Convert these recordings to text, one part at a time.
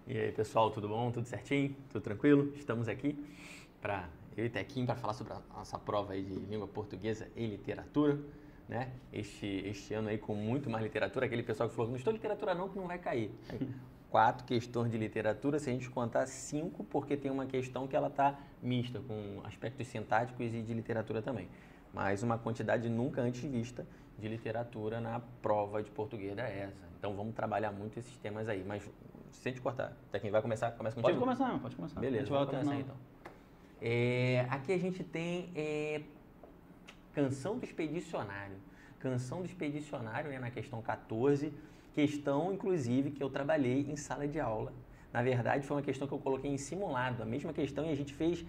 E aí, pessoal, tudo bom? Tudo certinho? Tudo tranquilo? Estamos aqui para eu e Tequinho para falar sobre a nossa prova aí de língua portuguesa e literatura, né? Este ano aí com muito mais literatura, aquele pessoal que falou, não estou literatura não, que não vai cair. 4 questões de literatura, se a gente contar 5, porque tem uma questão que ela está mista, com aspectos sintáticos e de literatura também. Mas uma quantidade nunca antes vista de literatura na prova de português da ESA. Então vamos trabalhar muito esses temas aí. Mas se a gente cortar, Tequinho, vai começar? Começa contigo? Pode começar. Beleza, vamos começar então. Aqui a gente tem canção do expedicionário. Canção do expedicionário, né, na questão 14, questão, inclusive, que eu trabalhei em sala de aula. Na verdade, foi uma questão que eu coloquei em simulado, a mesma questão, e a gente fez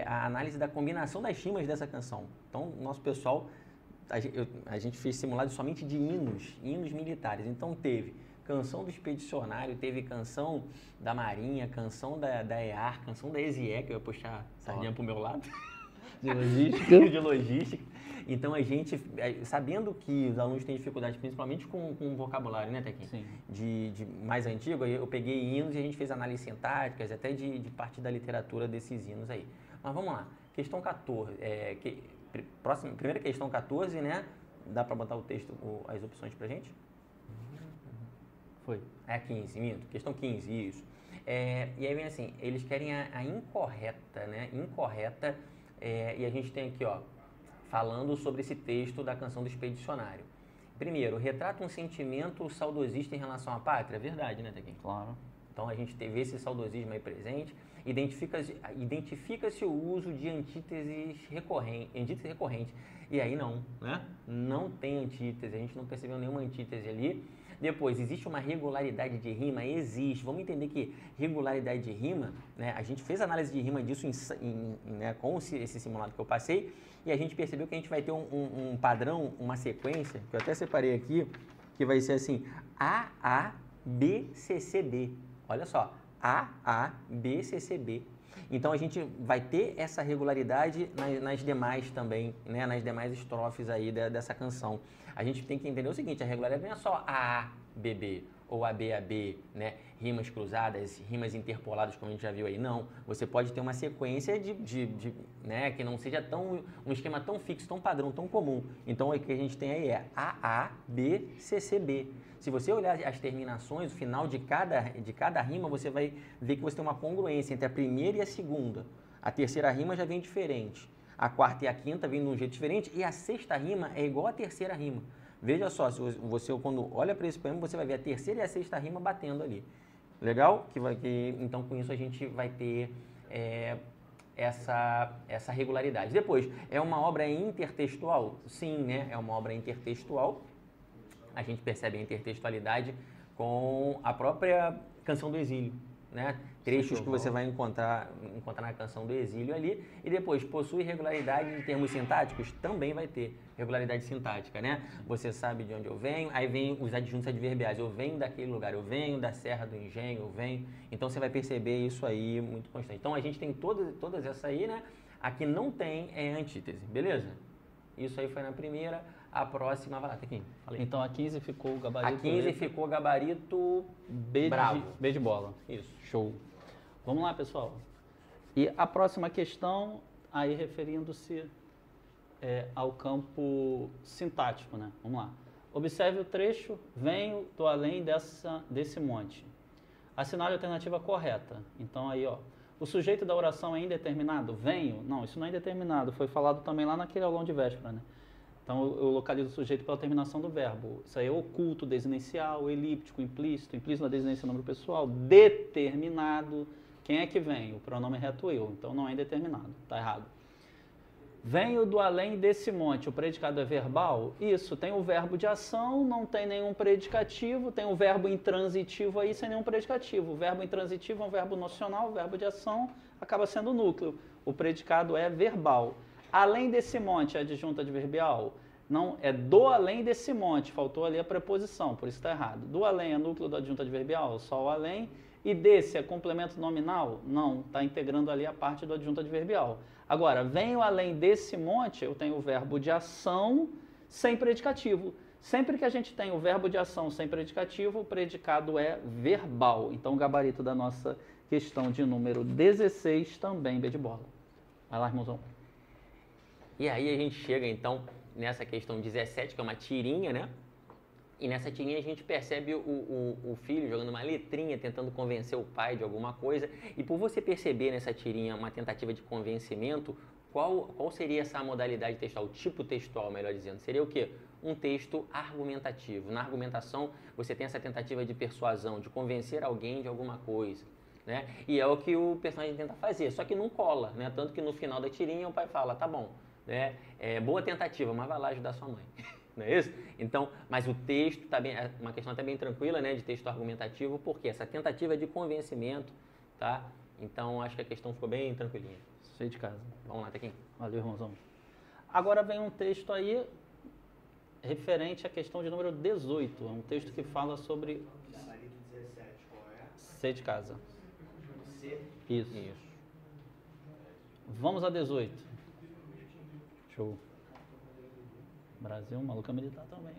a análise da combinação das rimas dessa canção. Então, o nosso pessoal, a gente fez simulado somente de hinos militares. Então, teve canção do expedicionário, teve canção da Marinha, canção da EAR, canção da ESIE, que eu ia puxar sardinha pro meu lado. De logística. De logística. Então, a gente, sabendo que os alunos têm dificuldade, principalmente com vocabulário, né, Tequinho? Sim. De mais antigo, eu peguei hinos e a gente fez análises sintáticas, até de parte da literatura desses hinos aí. Mas vamos lá. Questão 14. Primeira questão 14, né? Dá para botar o texto, as opções pra gente? Foi. 15, minto. Questão 15, isso. E aí vem assim, eles querem a incorreta, né? Incorreta, e a gente tem aqui, ó, falando sobre esse texto da canção do expedicionário. Primeiro, retrata um sentimento saudosista em relação à pátria. É verdade, né, Tequinho? Claro. Então a gente teve esse saudosismo aí presente. Identifica-se o uso de antíteses recorrentes. E aí não, né? Não tem antítese, a gente não percebeu nenhuma antítese ali. Depois, existe uma regularidade de rima? Existe. Vamos entender que regularidade de rima, né? A gente fez análise de rima disso né, com esse simulado que eu passei, e a gente percebeu que a gente vai ter um padrão, uma sequência, que eu até separei aqui, que vai ser assim, A, B, C, C, B. Olha só, A, B, C, C, B. Então, a gente vai ter essa regularidade nas demais também, né? Nas demais estrofes aí dessa canção. A gente tem que entender o seguinte, a regularidade não é só A, B, B, ou A, B, né? Rimas cruzadas, rimas interpoladas, como a gente já viu aí. Não, você pode ter uma sequência né? Que não seja um esquema tão fixo, tão padrão, tão comum. Então, o que a gente tem aí é A, B, C, C, B. Se você olhar as terminações, o final de cada rima, você vai ver que você tem uma congruência entre a primeira e a segunda. A terceira rima já vem diferente. A quarta e a quinta vêm de um jeito diferente. E a sexta rima é igual à terceira rima. Veja só, se você quando olha para esse poema, você vai ver a terceira e a sexta rima batendo ali. Legal? Então, com isso, a gente vai ter essa regularidade. Depois, é uma obra intertextual? Sim, né? É uma obra intertextual. A gente percebe a intertextualidade com a própria Canção do Exílio, né? Trechos que você vai encontrar na Canção do Exílio ali. E depois, possui regularidade de termos sintáticos? Também vai ter regularidade sintática, né? Você sabe de onde eu venho, aí vem os adjuntos adverbiais. Eu venho daquele lugar, eu venho da Serra do Engenho, eu venho. Então, você vai perceber isso aí muito constante. Então, a gente tem todas essas aí, né? Aqui não tem antítese, beleza? Isso aí foi na primeira. A próxima, vai lá, Tequinho. Então, a 15 ficou o gabarito... A 15 ficou gabarito bravo. B de bola. Isso. Show. Vamos lá, pessoal. E a próxima questão, aí referindo-se ao campo sintático, né? Vamos lá. Observe o trecho, venho do além desse monte. Assinale a alternativa correta. Então, aí, ó. O sujeito da oração é indeterminado? Venho? Não, isso não é indeterminado. Foi falado também lá naquele aulão de véspera, né? Então, eu localizo o sujeito pela terminação do verbo. Isso aí é oculto, desinencial, elíptico, implícito na desinência número pessoal, determinado. Quem é que vem? O pronome reto eu, então não é indeterminado, está errado. Venho do além desse monte, o predicado é verbal? Isso, tem o verbo de ação, não tem nenhum predicativo, tem o verbo intransitivo aí sem nenhum predicativo. O verbo intransitivo é um verbo nocional, o verbo de ação acaba sendo o núcleo. O predicado é verbal. Além desse monte, é adjunto adverbial? Não, é do além desse monte, faltou ali a preposição, por isso está errado. Do além é núcleo do adjunto adverbial, só o além. E desse é complemento nominal? Não, está integrando ali a parte do adjunto adverbial. Agora, venho além desse monte, eu tenho o verbo de ação sem predicativo. Sempre que a gente tem o verbo de ação sem predicativo, o predicado é verbal. Então, o gabarito da nossa questão de número 16 também B de bola. Vai lá, irmãozão. E aí a gente chega, então, nessa questão 17, que é uma tirinha, né? E nessa tirinha a gente percebe o filho jogando uma letrinha, tentando convencer o pai de alguma coisa. E por você perceber nessa tirinha uma tentativa de convencimento, qual seria essa modalidade textual, o tipo textual, melhor dizendo? Seria o quê? Um texto argumentativo. Na argumentação, você tem essa tentativa de persuasão, de convencer alguém de alguma coisa, né? E é o que o personagem tenta fazer, só que não cola, né? Tanto que no final da tirinha o pai fala, tá bom, né? Boa tentativa, mas vai lá ajudar sua mãe. Não é isso? Então, mas o texto tá bem, é uma questão até bem tranquila, né? De texto argumentativo, porque essa tentativa de convencimento, tá? Então, acho que a questão ficou bem tranquilinha. Sei de casa. Vamos lá, Tequinho. Valeu, irmãozão. Agora vem um texto aí referente à questão de número 18. É um texto que fala sobre... Gabarito 17, qual é? C de casa. C. Isso. Vamos a 18. Show. Brasil, maluca militar também.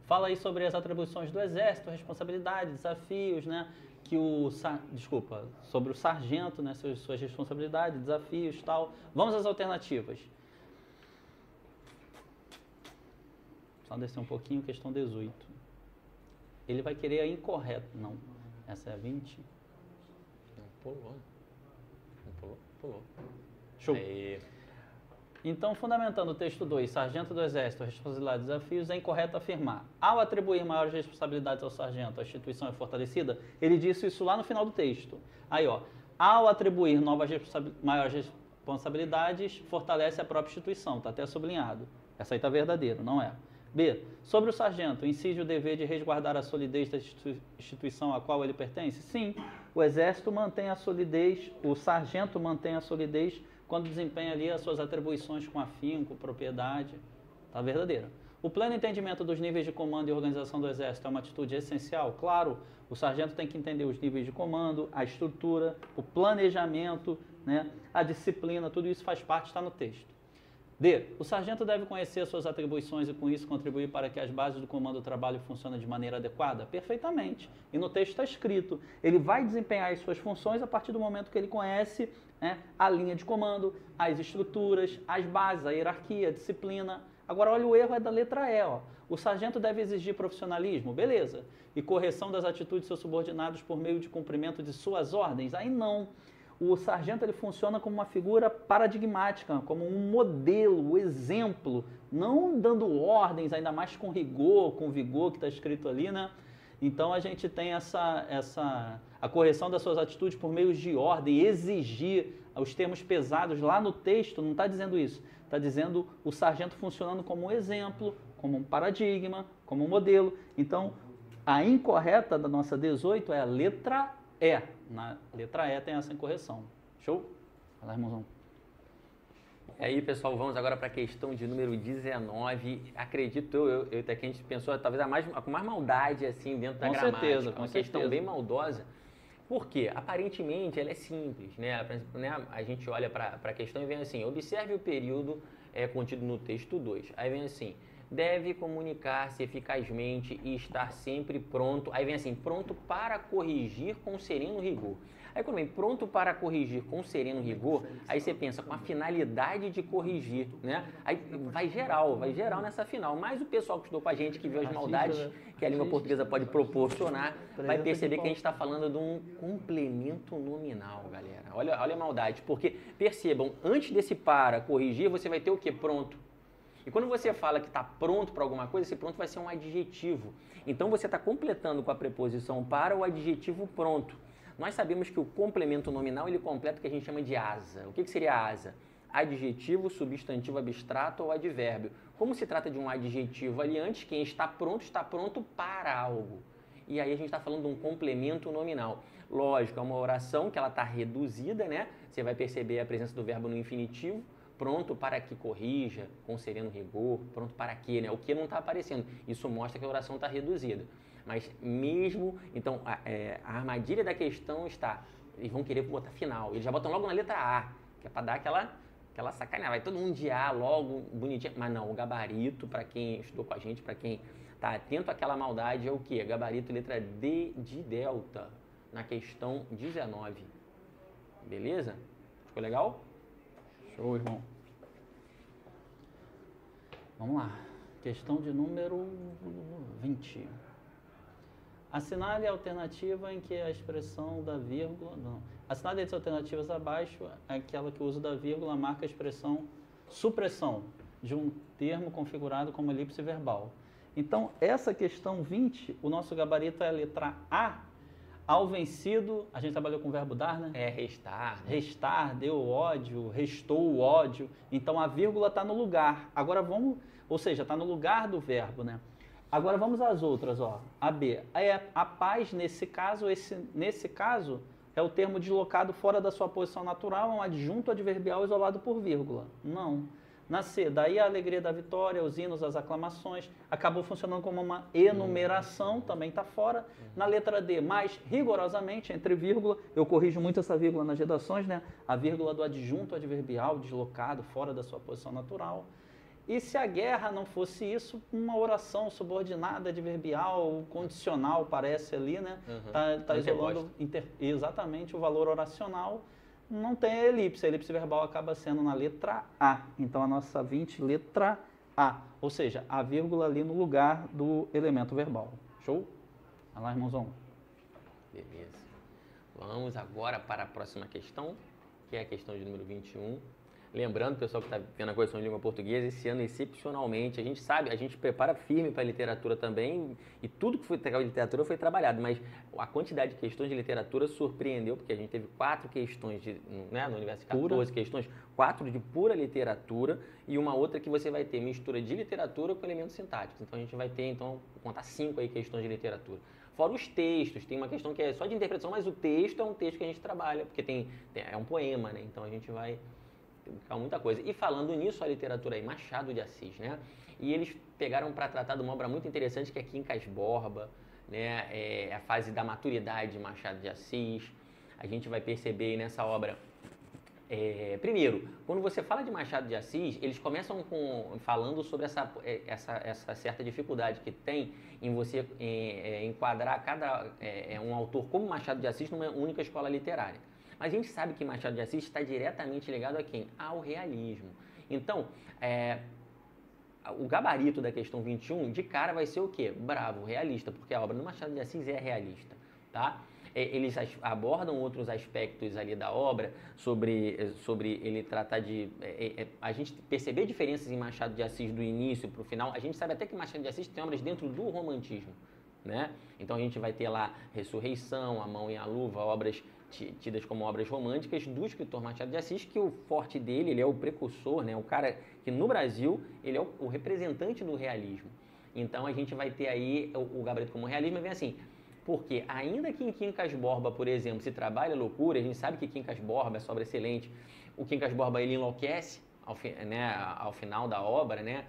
Fala aí sobre as atribuições do exército, responsabilidades, desafios, né? Sobre o sargento, né? Suas responsabilidades, desafios, tal. Vamos às alternativas. Só descer um pouquinho, questão 18. Ele vai querer a incorreta. Não, essa é a 20. Não, pulou. Pulou. Show. Aí. Então, fundamentando o texto 2, sargento do exército, responsabilidades e desafios, é incorreto afirmar. Ao atribuir maiores responsabilidades ao sargento, a instituição é fortalecida? Ele disse isso lá no final do texto. Aí, ó, ao atribuir maiores responsabilidades, fortalece a própria instituição, está até sublinhado. Essa aí está verdadeiro, não é? B. Sobre o sargento, incide o dever de resguardar a solidez da instituição a qual ele pertence? Sim, o exército mantém a solidez, o sargento mantém a solidez quando desempenha ali as suas atribuições com afinco, propriedade. Está verdadeiro. O pleno entendimento dos níveis de comando e organização do exército é uma atitude essencial? Claro, o sargento tem que entender os níveis de comando, a estrutura, o planejamento, né, a disciplina, tudo isso faz parte, está no texto. D. O sargento deve conhecer as suas atribuições e com isso contribuir para que as bases do comando do trabalho funcionem de maneira adequada? Perfeitamente. E no texto está escrito, ele vai desempenhar as suas funções a partir do momento que ele conhece, né, a linha de comando, as estruturas, as bases, a hierarquia, a disciplina. Agora, olha, o erro é da letra E. Ó. O sargento deve exigir profissionalismo? Beleza. E correção das atitudes de seus subordinados por meio de cumprimento de suas ordens? Aí não. O sargento ele funciona como uma figura paradigmática, como um modelo, um exemplo, não dando ordens, ainda mais com rigor, com vigor que está escrito ali, né? Então a gente tem a correção das suas atitudes por meio de ordem, exigir os termos pesados lá no texto, não está dizendo isso. Está dizendo o sargento funcionando como um exemplo, como um paradigma, como um modelo. Então, a incorreta da nossa 18 é a letra E. Na letra E tem essa incorreção. Show? Vai lá, irmãozão. E aí, pessoal, vamos agora para a questão de número 19. Acredito eu até que a gente pensou, talvez com mais maldade assim dentro da gramática. Certeza, uma questão bem maldosa. Por quê? Aparentemente ela é simples, né? A gente olha para a questão e vem assim, observe o período contido no texto 2. Aí vem assim, deve comunicar-se eficazmente e estar sempre pronto. Aí vem assim, pronto para corrigir com sereno rigor. Aí quando vem pronto para corrigir com sereno rigor, aí você pensa com a finalidade de corrigir, né? Aí vai geral nessa final. Mas o pessoal que estudou com a gente, que viu as maldades que a língua portuguesa pode proporcionar, vai perceber que a gente está falando de um complemento nominal, galera. Olha a maldade, porque percebam, antes desse para corrigir, você vai ter o quê? Pronto. E quando você fala que está pronto para alguma coisa, esse pronto vai ser um adjetivo. Então você está completando com a preposição para o adjetivo pronto. Nós sabemos que o complemento nominal ele completa o que a gente chama de asa. O que seria asa? Adjetivo, substantivo abstrato ou advérbio. Como se trata de um adjetivo ali antes, quem está pronto para algo. E aí a gente está falando de um complemento nominal. Lógico, é uma oração que ela está reduzida, né? Você vai perceber a presença do verbo no infinitivo. Pronto para que corrija, com sereno rigor, pronto para que, né? O que não está aparecendo. Isso mostra que a oração está reduzida. Mas mesmo, então, a armadilha da questão está, eles vão querer botar final. Eles já botam logo na letra A, que é para dar aquela aquela sacanagem, vai todo mundo de A logo, bonitinho. Mas não, o gabarito, para quem estudou com a gente, para quem tá atento àquela maldade, é o quê? Gabarito letra D de delta, na questão 19. Beleza? Ficou legal? Show, irmão. Vamos lá. Questão de número 20. Assinale a alternativa em que a expressão da vírgula... Não. Assinale as alternativas abaixo, aquela que o uso da vírgula marca a expressão supressão de um termo configurado como elipse verbal. Então, essa questão 20, o nosso gabarito é a letra A. Ao vencido, a gente trabalhou com o verbo dar, né? É, restar. Restar, deu ódio, restou o ódio. Então, a vírgula está no lugar. Agora vamos... Ou seja, está no lugar do verbo, né? Agora vamos às outras, ó. A B. A paz, nesse caso, nesse caso, é o termo deslocado fora da sua posição natural, é um adjunto adverbial isolado por vírgula. Não. Na C, daí a alegria da vitória, os hinos, as aclamações, acabou funcionando como uma enumeração, também está fora. Na letra D, mais rigorosamente, entre vírgula, eu corrijo muito essa vírgula nas redações, né? A vírgula do adjunto adverbial, deslocado fora da sua posição natural. E se a guerra não fosse isso, uma oração subordinada, adverbial, condicional, parece ali, né? Tá isolando exatamente o valor oracional. Não tem a elipse verbal acaba sendo na letra A. Então, a nossa 20, letra A. Ou seja, a vírgula ali no lugar do elemento verbal. Show? Vai lá, irmãozão. Beleza. Vamos agora para a próxima questão, que é a questão de número 21. Lembrando, pessoal que está vendo a correção de língua portuguesa, esse ano excepcionalmente, a gente sabe, a gente prepara firme para a literatura também, e tudo que foi de literatura foi trabalhado, mas a quantidade de questões de literatura surpreendeu, porque a gente teve 4 questões, né, no universo 14 questões, 4 de pura literatura, e uma outra que você vai ter mistura de literatura com elementos sintáticos. Então a gente vai ter, então, vou contar 5 aí questões de literatura. Fora os textos, tem uma questão que é só de interpretação, mas o texto é um texto que a gente trabalha, porque é um poema, né? Então a gente vai... muita coisa. E falando nisso, a literatura aí, Machado de Assis, né? E eles pegaram para tratar de uma obra muito interessante que é Quincas Borba, né? É a fase da maturidade de Machado de Assis. A gente vai perceber aí nessa obra... primeiro, quando você fala de Machado de Assis, eles começam falando sobre essa certa dificuldade que tem em você enquadrar um autor como Machado de Assis numa única escola literária. Mas a gente sabe que Machado de Assis está diretamente ligado a quem? Ao realismo. Então, o gabarito da questão 21, de cara, vai ser o quê? Bravo, realista, porque a obra do Machado de Assis é realista, tá? Eles abordam outros aspectos ali da obra, sobre ele tratar de... a gente perceber diferenças em Machado de Assis do início para o final. A gente sabe até que Machado de Assis tem obras dentro do romantismo, né? Então a gente vai ter lá Ressurreição, A Mão e a Luva, obras tidas como obras românticas do escritor Machado de Assis, que o forte dele, ele é o precursor, né? O cara que no Brasil, ele é o representante do realismo. Então a gente vai ter aí o gabarito como realismo, vem assim, porque ainda que em Quincas Borba, por exemplo, se trabalha a loucura, a gente sabe que Quincas Borba é essa obra excelente, o Quincas Borba ele enlouquece ao final da obra, né?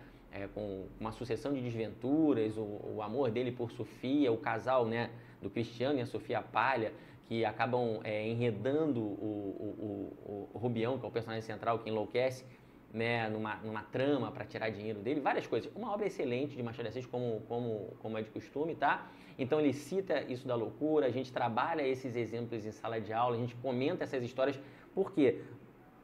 Com uma sucessão de desventuras, o amor dele por Sofia, o casal, né, do Cristiano e a Sofia Palha, que acabam enredando o Rubião, que é o personagem central que enlouquece, né, numa trama para tirar dinheiro dele, várias coisas. Uma obra excelente de Machado de Assis, como é de costume, tá? Então ele cita isso da loucura, a gente trabalha esses exemplos em sala de aula, a gente comenta essas histórias, por quê?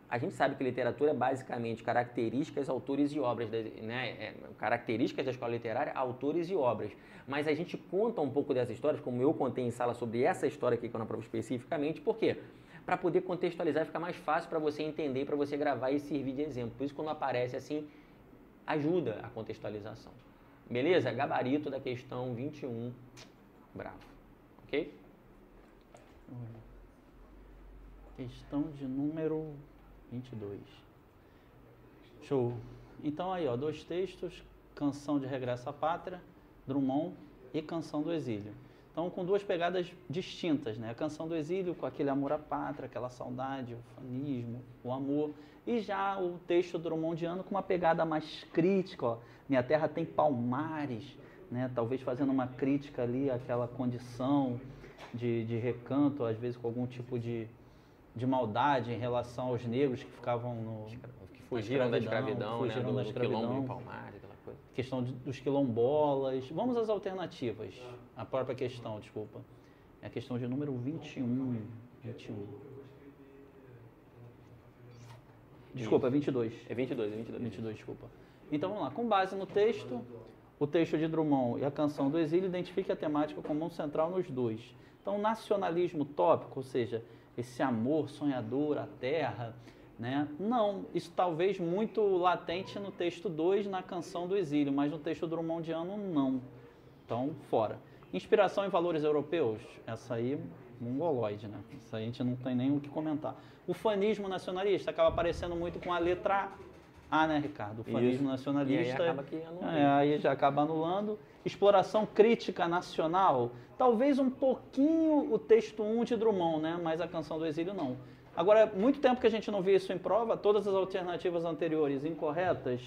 A gente sabe que literatura é basicamente características, autores e obras, né? Características da escola literária, autores e obras. Mas a gente conta um pouco dessas histórias, como eu contei em sala sobre essa história aqui que eu na prova especificamente, por quê? Para poder contextualizar, fica mais fácil para você entender, para você gravar e servir de exemplo. Por isso, quando aparece assim, ajuda a contextualização. Beleza? Gabarito da questão 21. Bravo. Ok? Questão de número 22. Show. Então aí, ó, 2 textos, Canção de Regresso à Pátria, Drummond, e Canção do Exílio. Então, com 2 pegadas distintas, né? A Canção do Exílio, com aquele amor à pátria, aquela saudade, o fanismo, o amor. E já o texto drummondiano com uma pegada mais crítica, ó. Minha terra tem palmares, né? Talvez fazendo uma crítica ali àquela condição de recanto, às vezes com algum tipo de maldade em relação aos negros que ficavam Fugiram da escravidão, fugiram né? da Do escravidão. quilombo e palmares, aquela coisa. Questão dos quilombolas. Vamos às alternativas. A própria questão, desculpa. É a questão de número 21. 21. Desculpa, 22. É 22. 22, desculpa. Então vamos lá. Com base no texto, o texto de Drummond e a canção do exílio identifique a temática comum central nos dois. Então, nacionalismo tópico, ou seja, esse amor sonhador à terra, né? Não, isso talvez muito latente no texto 2, na canção do exílio, mas no texto drummondiano não. Então, fora. Inspiração em valores europeus, essa aí, mongoloide, né? Isso aí a gente não tem nem o que comentar. O fanismo nacionalista acaba aparecendo muito com a letra A, né, Ricardo? O fanismo nacionalista. E aí acaba que anula. Aí já acaba anulando. Exploração crítica nacional, talvez um pouquinho o texto 1 de Drummond, né? Mas a canção do exílio não. Agora, muito tempo que a gente não vê isso em prova, todas as alternativas anteriores incorretas,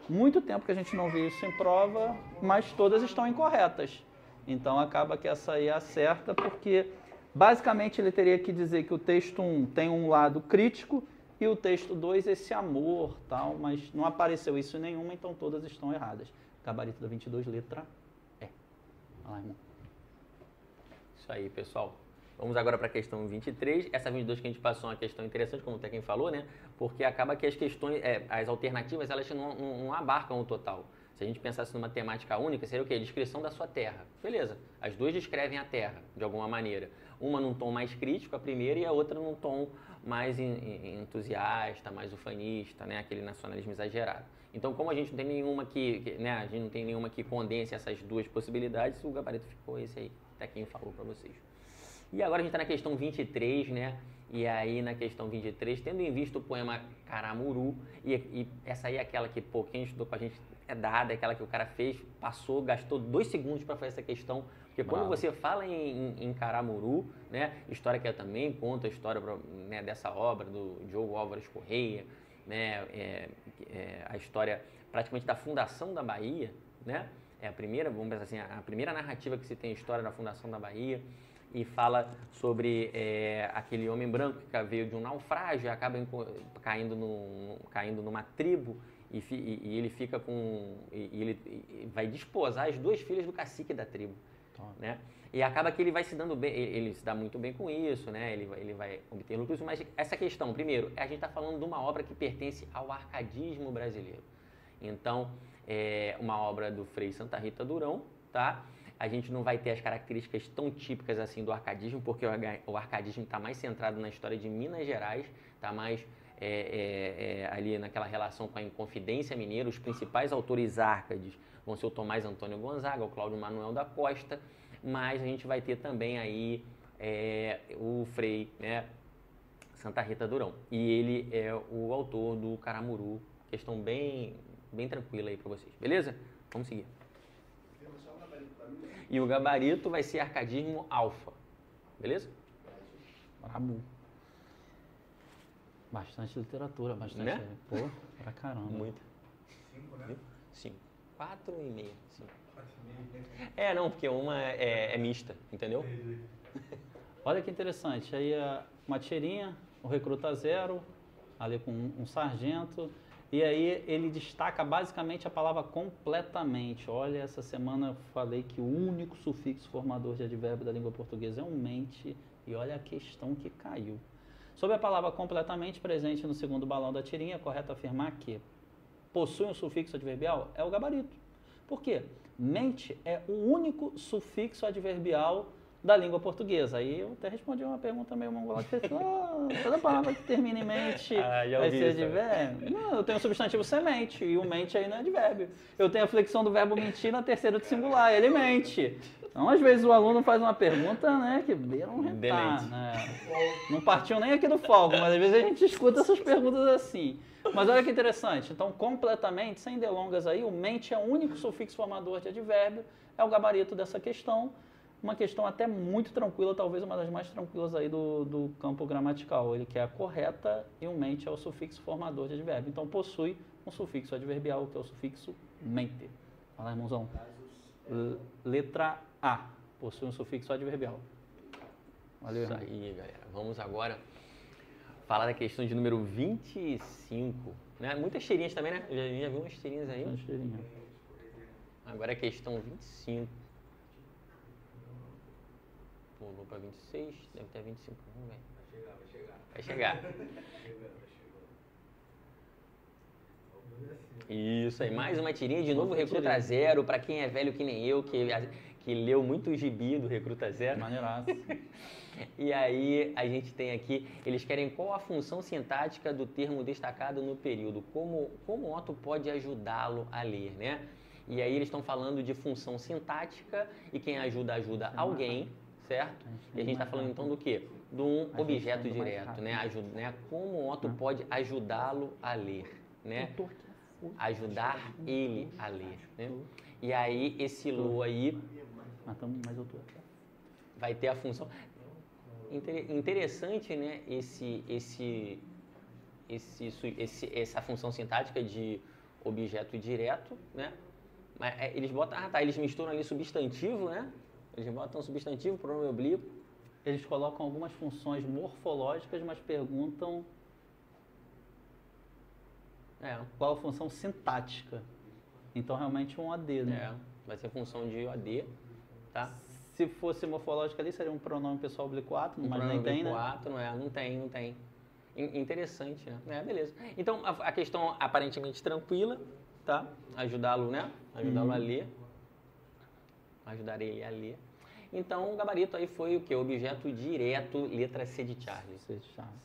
muito tempo que a gente não vê isso em prova, mas todas estão incorretas. Então acaba que essa aí acerta, porque basicamente ele teria que dizer que o texto 1 tem um lado crítico e o texto 2 esse amor, tal, mas não apareceu isso em nenhuma, então todas estão erradas. Gabarito da 22, letra E. Vai lá, irmão. Isso aí, pessoal. Vamos agora para a questão 23. Essa 22 que a gente passou é uma questão interessante, como o Tekken falou, né? Porque acaba que as questões, as alternativas, elas não abarcam o total. Se a gente pensasse numa temática única, seria o quê? Descrição da sua terra. Beleza. As duas descrevem a terra, de alguma maneira. Uma num tom mais crítico, a primeira, e a outra num tom mais entusiasta, mais ufanista, né? Aquele nacionalismo exagerado. Então, como a gente não tem nenhuma né? A gente não tem nenhuma que condense essas duas possibilidades, o gabarito ficou esse aí. Até quem falou para vocês. E agora a gente está na questão 23, né? E aí na questão 23, tendo em vista o poema Caramuru, e essa aí é aquela que, pô, quem estudou com a gente é dada, é aquela que o cara fez, passou, gastou 2 segundos para fazer essa questão. Porque quando você fala em Caramuru, né? História que eu também conto a história, né, dessa obra do Diogo Álvares Correia, né? A história praticamente da fundação da Bahia, né? É a primeira, vamos pensar assim, a primeira narrativa que se tem a história da fundação da Bahia, e fala sobre aquele homem branco que veio de um naufrágio e acaba caindo numa tribo e ele fica com... ele vai desposar as 2 filhas do cacique da tribo, né? E acaba que ele vai se dando bem, ele se dá muito bem com isso, né? Ele vai obter lucros, mas essa questão, primeiro, a gente está falando de uma obra que pertence ao arcadismo brasileiro. Então, é uma obra do Frei Santa Rita Durão, tá? A gente não vai ter as características tão típicas assim do arcadismo, porque o arcadismo está mais centrado na história de Minas Gerais, está mais ali naquela relação com a Inconfidência Mineira. Os principais autores árcades vão ser o Tomás Antônio Gonzaga, o Cláudio Manuel da Costa, mas a gente vai ter também aí o Frei, né, Santa Rita Durão. E ele é o autor do Caramuru, questão bem tranquila aí para vocês, beleza? Vamos seguir. E o gabarito vai ser arcadismo alfa. Beleza? Brabo. Bastante literatura, bastante. Né? Pô, pra caramba. Muito. 5, né? 5. 4,5. 5. Não, porque uma é mista, entendeu? Olha que interessante. Aí uma tirinha, o recruta 0, ali com um sargento. E aí ele destaca basicamente a palavra completamente. Olha, essa semana eu falei que o único sufixo formador de advérbio da língua portuguesa é um mente. E olha a questão que caiu. Sobre a palavra completamente presente no segundo balão da tirinha, é correto afirmar que possui um sufixo adverbial? É o gabarito. Por quê? Mente é o único sufixo adverbial da língua portuguesa. Aí eu até respondi uma pergunta meio mongolada, toda palavra que termina em mente vai ser advérbio. Não, eu tenho o substantivo semente, e o mente aí não é advérbio. Eu tenho a flexão do verbo mentir na terceira de singular, ele mente. Então, às vezes o aluno faz uma pergunta, né, que beira um retar, né? Não partiu nem aqui do foco, mas às vezes a gente escuta essas perguntas assim. Mas olha que interessante, então completamente, sem delongas aí, o mente é o único sufixo formador de advérbio, é o gabarito dessa questão. Uma questão até muito tranquila, talvez uma das mais tranquilas aí do campo gramatical. Ele quer a correta e o mente é o sufixo formador de advérbio. Então, possui um sufixo adverbial, que é o sufixo mente. Fala lá, irmãozão. Letra A. Possui um sufixo adverbial. Valeu, Isso irmão. aí, galera. Vamos agora falar da questão de número 25. Né? Muitas tirinhas também, né? Já vi umas tirinhas aí. Uma tirinha. Agora é a questão 25. Pulou para 26, deve ter 25. Vamos ver. Vai chegar. Isso aí, mais uma tirinha de novo, Recruta Zero, para quem é velho que nem eu, que leu muito gibi do Recruta Zero. Maneiraço. E aí a gente tem aqui, eles querem qual a função sintática do termo destacado no período, como o Otto pode ajudá-lo a ler, né? E aí eles estão falando de função sintática e quem ajuda alguém, certo? E a gente está falando então do quê? De um objeto direto, né? Como o Otto pode ajudá-lo a ler, né? Ajudar ele a ler, né? E aí esse lo aí vai ter a função... Interessante, né, essa função sintática de objeto direto, né? Mas eles botam, eles misturam ali substantivo, né? Eles botam substantivo, pronome oblíquo. Eles colocam algumas funções morfológicas, mas perguntam qual a função sintática. Então, realmente um AD, né? Vai ser função de AD, tá? Se fosse morfológica ali, seria um pronome pessoal oblíquo, mas nem tem, né? Não tem. Interessante, né? Beleza. Então, a questão aparentemente tranquila, tá? Ajudá-lo, né? Ajudá-lo a ler. Ajudar ele a ler. Então, o gabarito aí foi o quê? Objeto direto, letra C de Charlie. C de Charlie.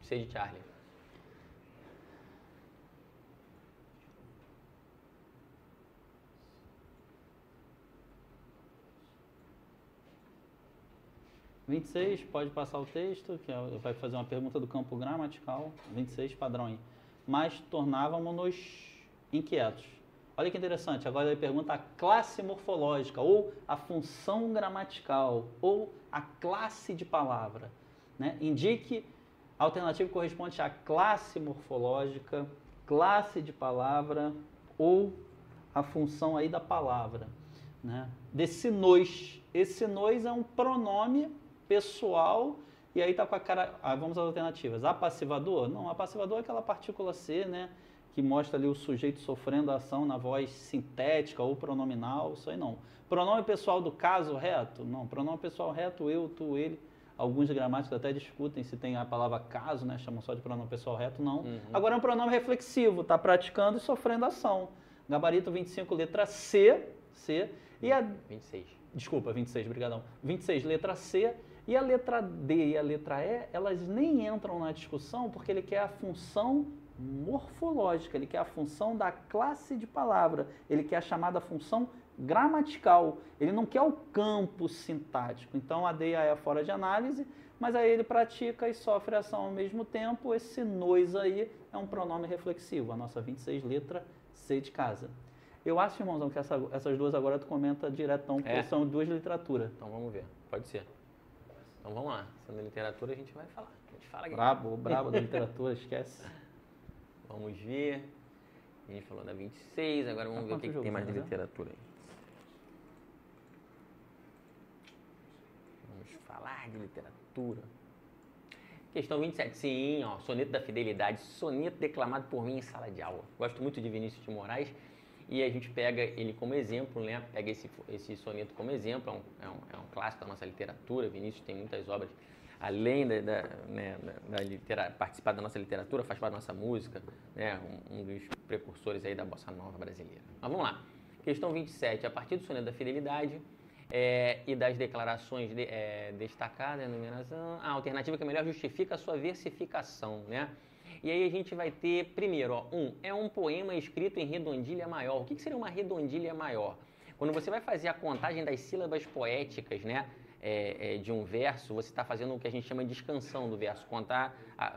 C de Charlie. Pode passar o texto, que vai fazer uma pergunta do campo gramatical. 26, padrão aí. Mas tornávamos-nos inquietos. Olha que interessante, agora ele pergunta a classe morfológica, ou a função gramatical, ou a classe de palavra, né? Indique a alternativa que corresponde à classe morfológica, classe de palavra, ou a função aí da palavra, né? Desse nós. Esse nós é um pronome pessoal, e aí está com a cara... vamos às alternativas. Apassivador? Não, apassivador é aquela partícula C, né? Que mostra ali o sujeito sofrendo a ação na voz sintética ou pronominal, isso aí não. Pronome pessoal do caso reto? Não. Pronome pessoal reto, eu, tu, ele. Alguns gramáticos até discutem se tem a palavra caso, né? Chamam só de pronome pessoal reto, não. Agora é um pronome reflexivo, está praticando e sofrendo ação. Gabarito 25, letra C. E a... 26. Desculpa, 26, brigadão. 26, letra C. E a letra D e a letra E, elas nem entram na discussão porque ele quer a função morfológica, ele quer a função da classe de palavra, ele quer a chamada função gramatical, ele não quer o campo sintático. Então a D e a E é fora de análise, mas aí ele pratica e sofre ação ao mesmo tempo. Esse nós aí é um pronome reflexivo, a nossa 26, letra C de casa. Eu acho, irmãozão, que essas duas agora tu comenta diretão, porque são duas literaturas. Então vamos ver, pode ser. Então vamos lá, sendo literatura a gente vai falar. A gente fala aqui. Brabo da literatura, esquece. Vamos ver. A gente falou da 26, agora vamos ver o que tem mais de literatura aí. Vamos falar de literatura. Questão 27, sim, ó, soneto da fidelidade, soneto declamado por mim em sala de aula. Gosto muito de Vinícius de Moraes e a gente pega ele como exemplo, né? Pega esse soneto como exemplo, é um clássico da nossa literatura. Vinícius tem muitas obras, além participar da nossa literatura, faz parte da nossa música, né? Um dos precursores aí da bossa nova brasileira. Mas vamos lá. Questão 27, a partir do soneto da fidelidade e das declarações destacadas, enumeração, a alternativa que melhor justifica a sua versificação, né? E aí a gente vai ter, primeiro, ó, é um poema escrito em redondilha maior. O que seria uma redondilha maior? Quando você vai fazer a contagem das sílabas poéticas, né, de um verso, você está fazendo o que a gente chama de escansão do verso,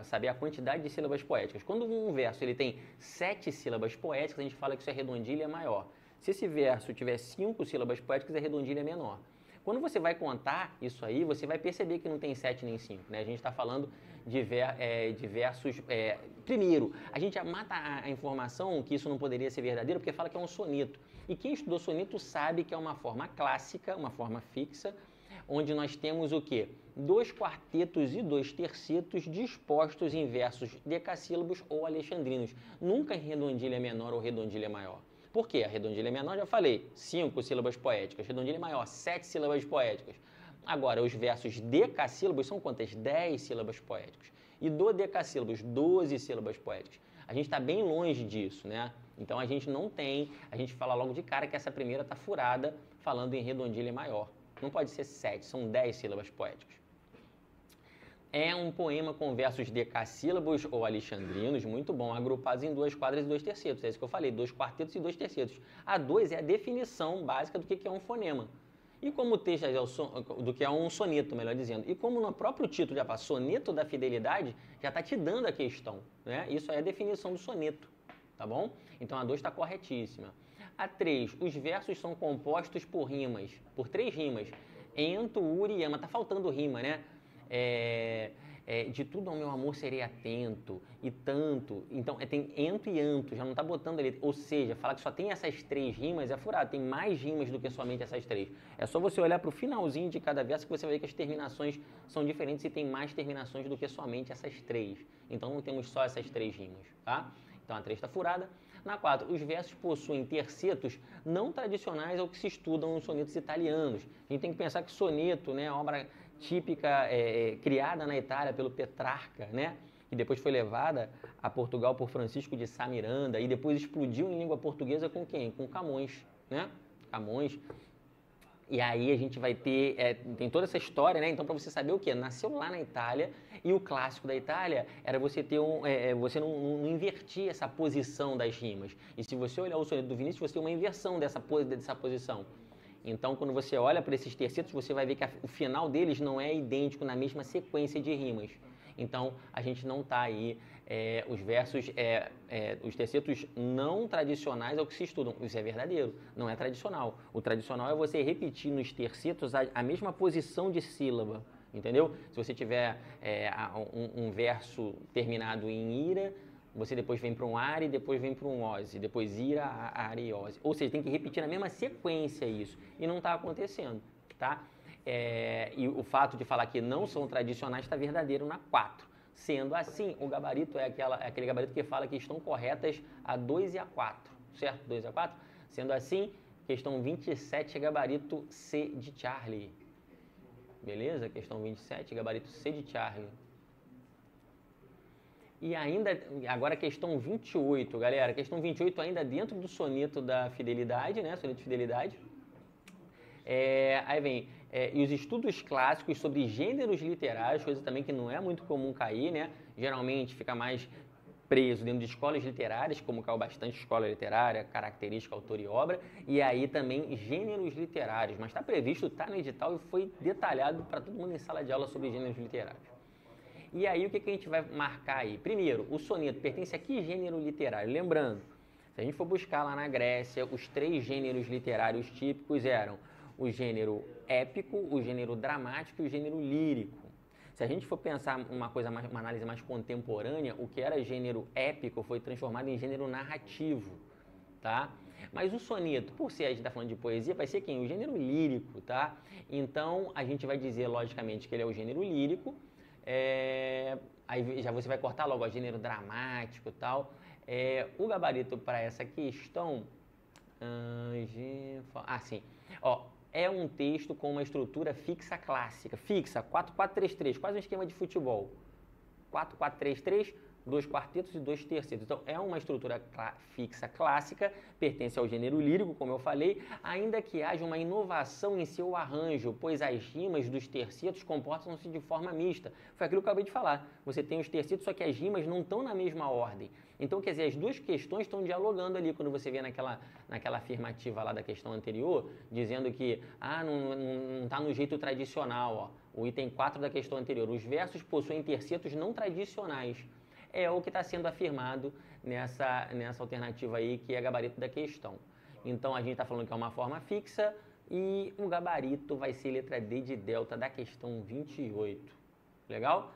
saber a quantidade de sílabas poéticas. Quando um verso ele tem 7 sílabas poéticas, a gente fala que isso é redondilha maior. Se esse verso tiver 5 sílabas poéticas, a redondilha é menor. Quando você vai contar isso aí, você vai perceber que não tem 7 nem 5, né? A gente está falando de versos... primeiro, a gente mata a informação que isso não poderia ser verdadeiro porque fala que é um soneto. E quem estudou soneto sabe que é uma forma clássica, uma forma fixa, onde nós temos o quê? 2 quartetos e 2 tercetos dispostos em versos decassílabos ou alexandrinos, nunca em redondilha menor ou redondilha maior. Por quê? A redondilha menor, já falei, 5 sílabas poéticas, redondilha maior, 7 sílabas poéticas. Agora, os versos decassílabos são quantas? 10 sílabas poéticas. E dodecassílabos, 12 sílabas poéticas. A gente está bem longe disso, né? Então, a gente não tem, a gente fala logo de cara que essa primeira está furada, falando em redondilha maior. Não pode ser 7, são 10 sílabas poéticas. É um poema com versos decassílabos ou alexandrinos, muito bom, agrupados em 2 quadras e 2 tercetos. É isso que eu falei, 2 quartetos e 2 tercetos. A 2 é a definição básica do que é um fonema. E como o texto é do que é um soneto, melhor dizendo. E como no próprio título já fala, soneto da fidelidade, já está te dando a questão, né? Isso aí é a definição do soneto, tá bom? Então a 2 está corretíssima. A 3, os versos são compostos por rimas, por 3 rimas. Ento, uri e ama. Tá faltando rima, né? De tudo ao meu amor serei atento e tanto. Então, tem ento e anto, já não tá botando ali. Ou seja, falar que só tem essas 3 rimas é furado. Tem mais rimas do que somente essas 3. É só você olhar para o finalzinho de cada verso que você vai ver que as terminações são diferentes e tem mais terminações do que somente essas 3. Então, não temos só essas 3 rimas, tá? Então, a 3 está furada. Na 4, os versos possuem tercetos não tradicionais ao que se estudam nos sonetos italianos. A gente tem que pensar que soneto, né, obra típica criada na Itália pelo Petrarca, né, que depois foi levada a Portugal por Francisco de Sá Miranda e depois explodiu em língua portuguesa com quem? Com Camões, né? Camões. E aí a gente vai ter, tem toda essa história, né? Então, para você saber o que? Nasceu lá na Itália e o clássico da Itália era você ter você não invertir essa posição das rimas. E se você olhar o soneto do Vinícius, você tem uma inversão dessa posição. Então, quando você olha para esses tercetos, você vai ver que o final deles não é idêntico na mesma sequência de rimas. Então, a gente não está aí, os versos, os tercetos não tradicionais é o que se estudam. Isso é verdadeiro, não é tradicional. O tradicional é você repetir nos tercetos a mesma posição de sílaba, entendeu? Se você tiver um verso terminado em ira, você depois vem para um are, depois vem para um ose, depois ira, are e ose. Ou seja, tem que repetir na mesma sequência isso. E não está acontecendo, tá? E o fato de falar que não são tradicionais está verdadeiro na 4. Sendo assim, o gabarito é aquele gabarito que fala que estão corretas a 2 e a 4, certo? 2 e a 4? Sendo assim, questão 27 é gabarito C de Charlie. Beleza? Questão 27, gabarito C de Charlie. E ainda, agora a questão 28, galera. Questão 28 ainda dentro do soneto da fidelidade, né? Soneto de fidelidade. Aí vem, e os estudos clássicos sobre gêneros literários, coisa também que não é muito comum cair, né? Geralmente fica mais preso dentro de escolas literárias, como caiu bastante escola literária, característica, autor e obra, e aí também gêneros literários. Mas está previsto, está no edital e foi detalhado para todo mundo em sala de aula sobre gêneros literários. E aí o que a gente vai marcar aí? Primeiro, o soneto pertence a que gênero literário? Lembrando, se a gente for buscar lá na Grécia, os 3 gêneros literários típicos eram o gênero épico, o gênero dramático e o gênero lírico. Se a gente for pensar uma análise mais contemporânea, o que era gênero épico foi transformado em gênero narrativo, tá? Mas o soneto, por ser a gente está falando de poesia, vai ser quem? O gênero lírico, tá? Então, a gente vai dizer, logicamente, que ele é o gênero lírico, aí já você vai cortar logo o gênero dramático e tal. O gabarito para essa questão... sim. É um texto com uma estrutura fixa clássica. Fixa, 4-4-3-3, quase um esquema de futebol. 4-4-3-3, 2 quartetos e 2 tercetos. Então, é uma estrutura fixa clássica, pertence ao gênero lírico, como eu falei, ainda que haja uma inovação em seu arranjo, pois as rimas dos tercetos comportam-se de forma mista. Foi aquilo que eu acabei de falar. Você tem os tercetos, só que as rimas não estão na mesma ordem. Então, quer dizer, as duas questões estão dialogando ali, quando você vê naquela afirmativa lá da questão anterior, dizendo que não está no jeito tradicional, o item 4 da questão anterior. Os versos possuem tercetos não tradicionais. É o que está sendo afirmado nessa alternativa aí, que é gabarito da questão. Então, a gente está falando que é uma forma fixa e o gabarito vai ser letra D de delta da questão 28. Legal?